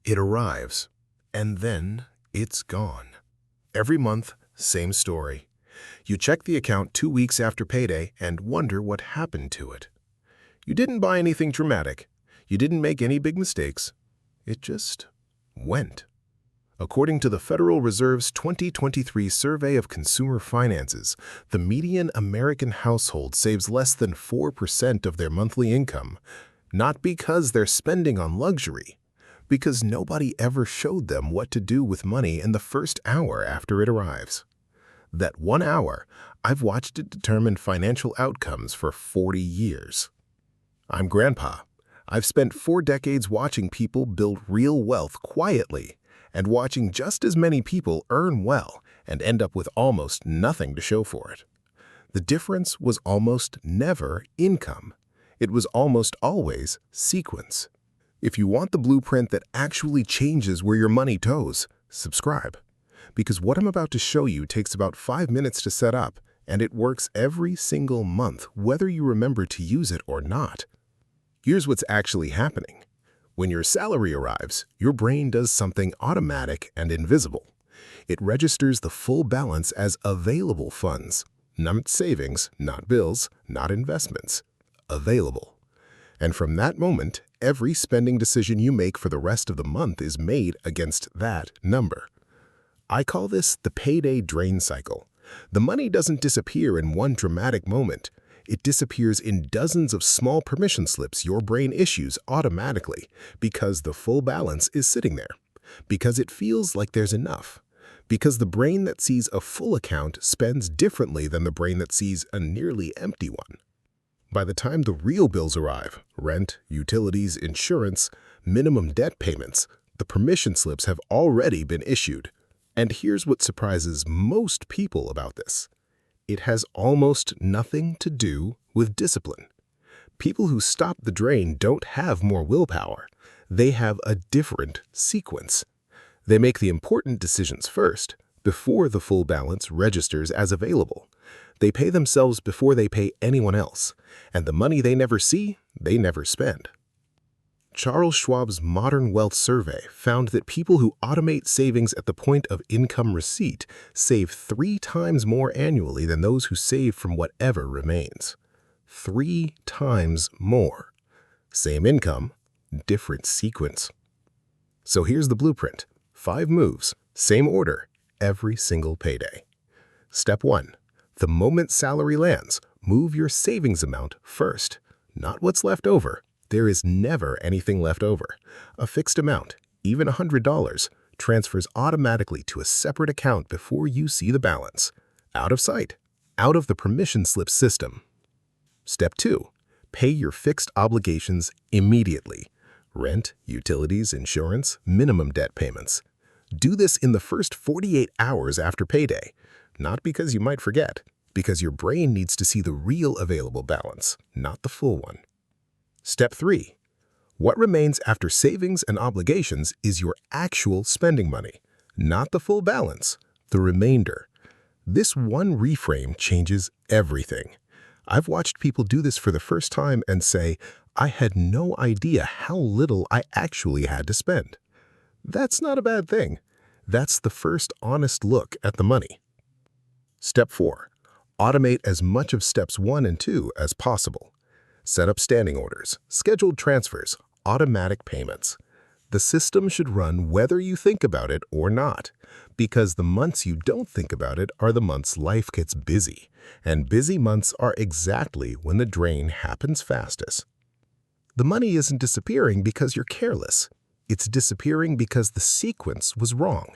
It arrives, and then it's gone. Every month, same story. You check the account 2 weeks after payday and wonder what happened to it. You didn't buy anything dramatic. You didn't make any big mistakes. It just went. According to the Federal Reserve's 2023 Survey of Consumer Finances, the median American household saves less than 4% of their monthly income, not because they're spending on luxury, because nobody ever showed them what to do with money in the first hour after it arrives. That 1 hour, I've watched it determine financial outcomes for 40 years. I'm Grandpa. I've spent 4 decades watching people build real wealth quietly and watching just as many people earn well and end up with almost nothing to show for it. The difference was almost never income. It was almost always sequence. If you want the blueprint that actually changes where your money goes, subscribe. Because what I'm about to show you takes about 5 minutes to set up, and it works every single month, whether you remember to use it or not. Here's what's actually happening. When your salary arrives, your brain does something automatic and invisible. It registers the full balance as available funds, not savings, not bills, not investments. Available. And from that moment, every spending decision you make for the rest of the month is made against that number. I call this the Payday Drain Cycle. The money doesn't disappear in one dramatic moment. It disappears in dozens of small permission slips your brain issues automatically because the full balance is sitting there, because it feels like there's enough, because the brain that sees a full account spends differently than the brain that sees a nearly empty one. By the time the real bills arrive, rent, utilities, insurance, minimum debt payments, the permission slips have already been issued. And here's what surprises most people about this. It has almost nothing to do with discipline. People who stop the drain don't have more willpower. They have a different sequence. They make the important decisions first, before the full balance registers as available. They pay themselves before they pay anyone else, and the money they never see, they never spend. Charles Schwab's Modern Wealth Survey found that people who automate savings at the point of income receipt save 3 times more annually than those who save from whatever remains. 3 times more. Same income, different sequence. So here's the blueprint. 5 moves, same order, every single payday. Step 1. The moment salary lands, move your savings amount first, not what's left over. There is never anything left over. A fixed amount, even $100, transfers automatically to a separate account before you see the balance. Out of sight, out of the permission slip system. Step 2. Pay your fixed obligations immediately. Rent, utilities, insurance, minimum debt payments. Do this in the first 48 hours after payday. Not because you might forget, because your brain needs to see the real available balance, not the full one. Step 3. What remains after savings and obligations is your actual spending money, not the full balance, the remainder. This one reframe changes everything. I've watched people do this for the first time and say, I had no idea how little I actually had to spend. That's not a bad thing. That's the first honest look at the money. Step 4. Automate as much of steps 1 and 2 as possible. Set up standing orders, scheduled transfers, automatic payments. The system should run whether you think about it or not, because the months you don't think about it are the months life gets busy, and busy months are exactly when the drain happens fastest. The money isn't disappearing because you're careless. It's disappearing because the sequence was wrong.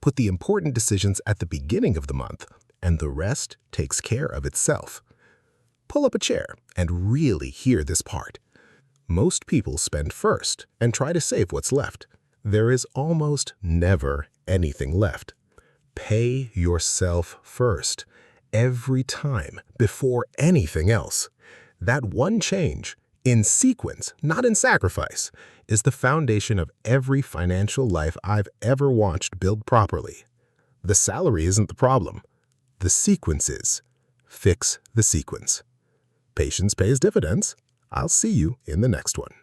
Put the important decisions at the beginning of the month, and the rest takes care of itself. Pull up a chair and really hear this part. Most people spend first and try to save what's left. There is almost never anything left. Pay yourself first, every time, before anything else. That one change, in sequence, not in sacrifice, is the foundation of every financial life I've ever watched build properly. The salary isn't the problem. The sequence is. Fix the sequence. Patience pays dividends. I'll see you in the next one.